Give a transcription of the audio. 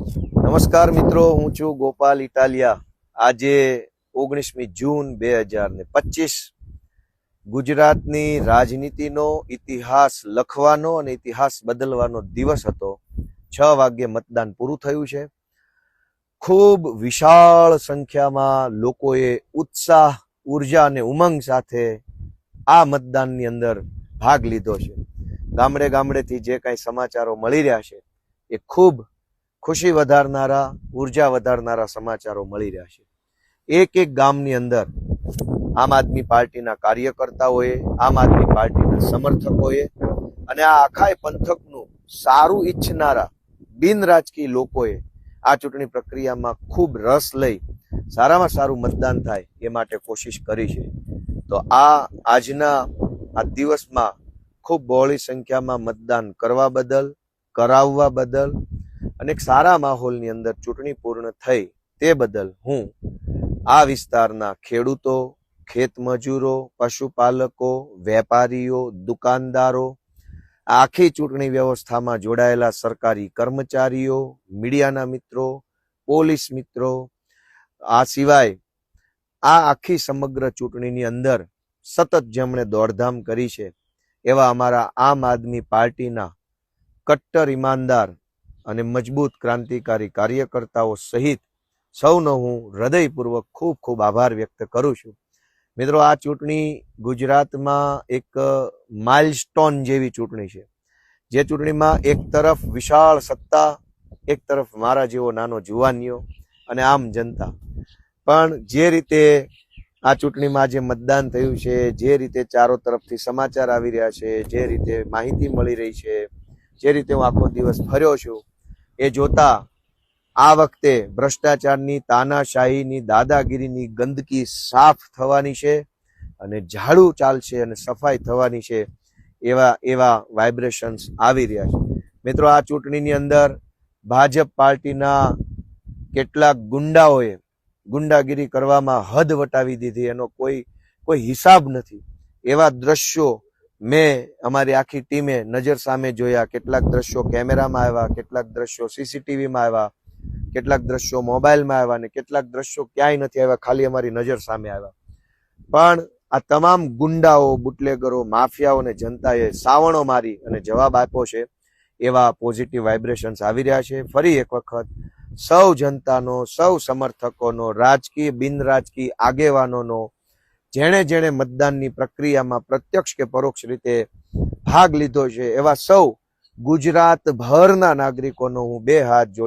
નમસ્કાર મિત્રો, હું છું ગોપાલ ઇટાલિયા. આજે 19મી જૂન 2025 ગુજરાતની રાજનીતિનો ઇતિહાસ લખવાનો અને ઇતિહાસ બદલવાનો દિવસ હતો. 6 વાગ્યે મતદાન પૂરું થયું છે. ખૂબ વિશાળ સંખ્યામાં લોકોએ ઉત્સાહ, ઉર્જા અને ઉમંગ સાથે આ મતદાનની અંદર ભાગ લીધો છે. ગામડે ગામડેથી જે કાંઈ સમાચારો મળી રહ્યા છે એ ખૂબ ખુશી વધારનારા, ઉર્જા વધારનારા સમાચારો મળી રહ્યા છે. એક એક ગામની અંદર આમ આદમી પાર્ટીના કાર્યકર્તાઓએ, આમ આદમી પાર્ટીના સમર્થકોએ અને આ આખા પંથકનું સારું ઈચ્છનારા બિન રાજકીય લોકોએ આ ચૂંટણી પ્રક્રિયામાં ખૂબ રસ લઈ સારામાં સારું મતદાન થાય એ માટે કોશિશ કરી છે. તો આજના આ દિવસમાં ખૂબ બહોળી સંખ્યામાં મતદાન કરવા બદલ, કરાવવા બદલ અને એક સારા માહોલની અંદર ચૂંટણી પૂર્ણ થઈ તે બદલ હું આ વિસ્તારના ખેડૂતો, ખેતમજૂરો, પશુપાલકો, વેપારીઓ, દુકાનદારો, આખી ચૂંટણી વ્યવસ્થામાં જોડાયેલા સરકારી કર્મચારીઓ, મીડિયાના મિત્રો, પોલીસ મિત્રો, આ સિવાય આ આખી સમગ્ર ચૂંટણીની અંદર સતત જેમણે દોડધામ કરી છે એવા અમારા આમ આદમી પાર્ટીના કટ્ટર ઈમાનદાર અને મજબૂત ક્રાંતિકારી કાર્યકર્તાઓ સહિત સૌનો હું હૃદયપૂર્વક ખૂબ ખૂબ આભાર વ્યક્ત કરું છું. મિત્રો, આ ચૂંટણી ગુજરાતમાં એક માઇલસ્ટોન જેવી ચૂંટણી છે, જે ચૂંટણીમાં એક તરફ વિશાળ સત્તા, એક તરફ મારા જેવો નાનો જુવાનીઓ અને આમ જનતા. પણ જે રીતે આ ચૂંટણીમાં જે મતદાન થયું છે, જે રીતે ચારો તરફથી સમાચાર આવી રહ્યા છે, જે રીતે માહિતી મળી રહી છે, જે રીતે હું આખો દિવસ ફર્યો છું, એ જોતા આ વખતે ભ્રષ્ટાચારની, તાનાશાહીની, દાદાગીરીની ગંદકી સાફ થવાની છે અને ઝાડુ ચાલશે અને સફાઈ થવાની છે એવા વાઇબ્રેશન્સ આવી રહ્યા છે. મિત્રો, આ ચૂંટણીની અંદર ભાજપ પાર્ટીના કેટલાક ગુંડાઓએ ગુંડાગીરી કરવામાં હદ વટાવી દીધી, એનો કોઈ હિસાબ નથી. એવા દ્રશ્યો મેં અમારી આખી ટીમે નજર સામે જોયા. કેટલાક દ્રશ્યો કેમેરામાં આવ્યા, કેટલાક દ્રશ્યો સીસીટીવીમાં આવ્યા, કેટલાક દ્રશ્યો મોબાઈલમાં આવ્યા અને કેટલાક દ્રશ્યો ક્યાંય નથી આવ્યા, ખાલી અમારી નજર સામે આવ્યા. પણ આ તમામ ગુંડાઓ, બુટલેગરો, માફિયાઓને જનતાએ સાવણો મારી અને જવાબ આપ્યો છે એવા પોઝિટિવ વાઇબ્રેશન્સ આવી રહ્યા છે. ફરી એક વખત સૌ જનતાનો, સૌ સમર્થકોનો, રાજકીય, બિન રાજકીય આગેવાનોનો, જેણે મતદાનની પ્રક્રિયામાં પ્રત્યક્ષ કે પરોક્ષ રીતે ભાગ લીધો છે એવા સૌ ગુજરાતભરના નાગરિકોનો હું બે હાથ જોડી